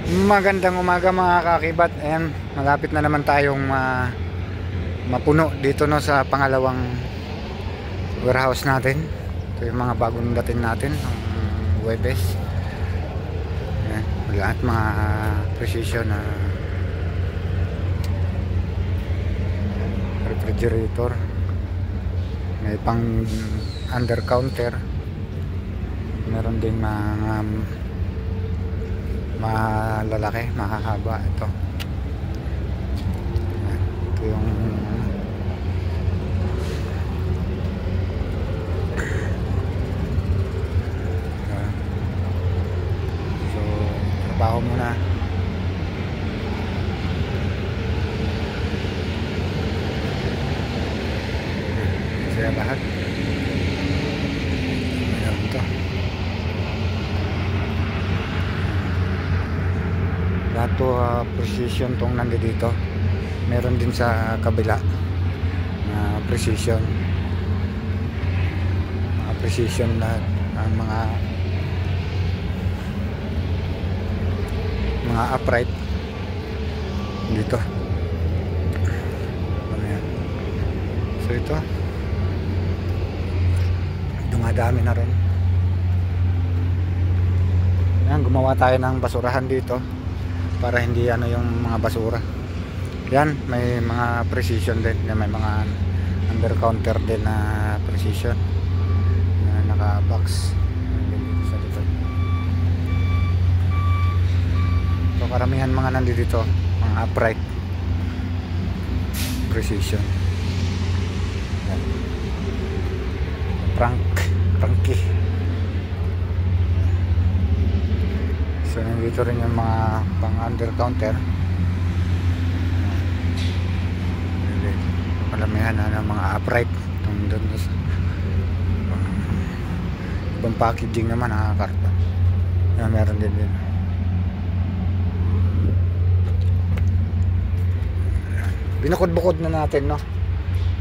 Magandang umaga mga kakibat. Ayan, malapit na naman tayong mapuno dito no sa pangalawang warehouse natin. Ito yung mga bagong dating natin ng Webes. Ayan, lahat mga precision na refrigerator. May pang under counter. Meron din mga malalaki, mahahaba ito. Ito yung so trabaho muna. Kasi lahat ayan ito. Lahat to precision tong nandito. Meron din sa kabila na precision, lahat ang mga upright dito. Ayan. So ito dumadami na rin. Ayan, gumawa tayo ng basurahan dito para hindi yung mga basura. Yan, may mga precision din, may mga under counter din na precision na naka box sa likod. So karamihan mga nandito mga upright precision. Yan. Frankie. So nandito rin yung mga pang under counter. Kalamihan na ng mga upright. Doon sa ibang packaging naman nakakarton. Yan, meron din. Binukod-bukod na natin, no?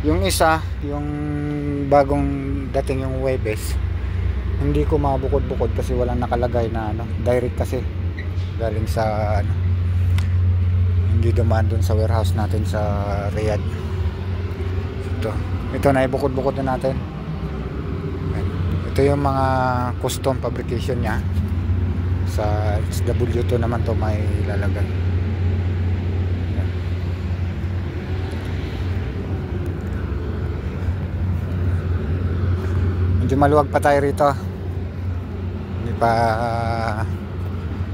Yung isa, yung bagong dating yung Webes, hindi ko mabukod-bukod kasi walang nakalagay na direct kasi galing sa hindi dumaan dun sa warehouse natin sa Riyadh. Ito na ibukod-bukod na natin. Ito yung mga custom fabrication nya. Sa SW2 naman to may lalagay. Medyo maluwag pa tayo rito. Hindi pa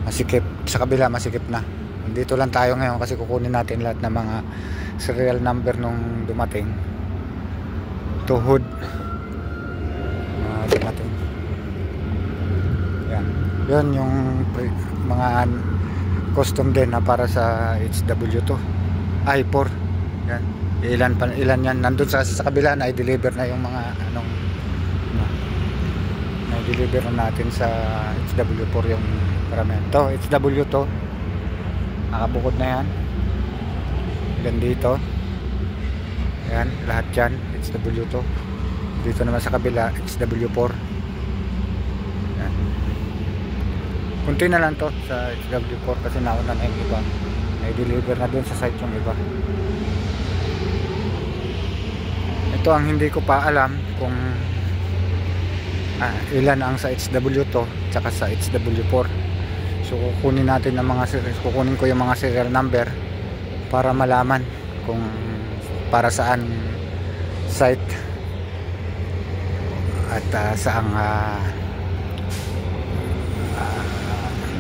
masikip. Sa kabila masikip na. Dito lang tayo ngayon kasi kukunin natin lahat ng mga serial number nung dumating. Hood dumating. Yan yung mga custom din na para sa HW2 i4. Yan, ilan yan nandun sa kabila na i-deliver na yung mga na i-deliver na natin sa HW4 yung karamihan. To HW2 nakabukod na yan. Dito yan, lahat yan HW2. Dito naman sa kabila HW4. Yan. Kunti na lang to sa HW4 kasi nauna na yung iba. May-deliver na dun sa site yung iba. Ito ang hindi ko pa alam kung ilan ang sa HW2 tsaka sa HW4. So kukunin natin ng kukunin ko yung mga serial number para malaman kung para saan site at saang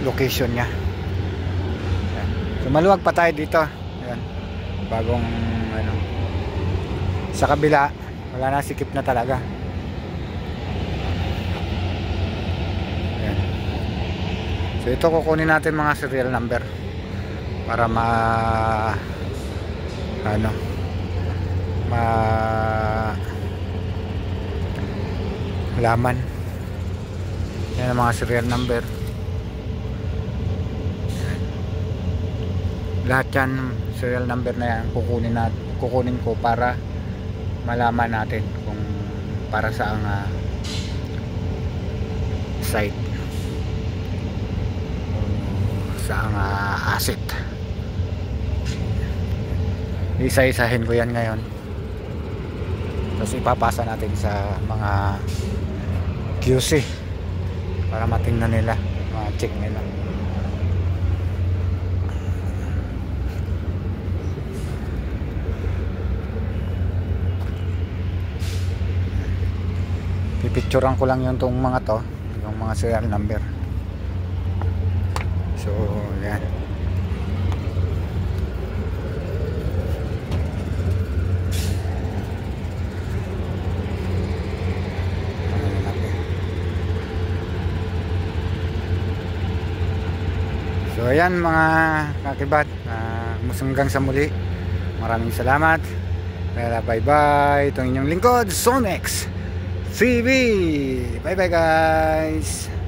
location nya. So maluwag pa tayo dito. Ayan. Bagong sa kabila wala na, sikip na talaga. Ayan. So ito kukunin natin mga serial number para malaman. Yan ang mga serial number. Lahat yan serial number na yan kukunin ko para malaman natin kung para saang site. isang asset. Isa-isahin ko yan ngayon, tapos ipapasa natin sa mga QC para matingnan nila, ma-check nila. Pipicturean ko lang yung tong mga to, yung mga serial number. So yan. So ayan mga kakibat, hanggang sa muli. Maraming salamat. Bye bye. Itong inyong lingkod, Sonex TV. Bye bye guys.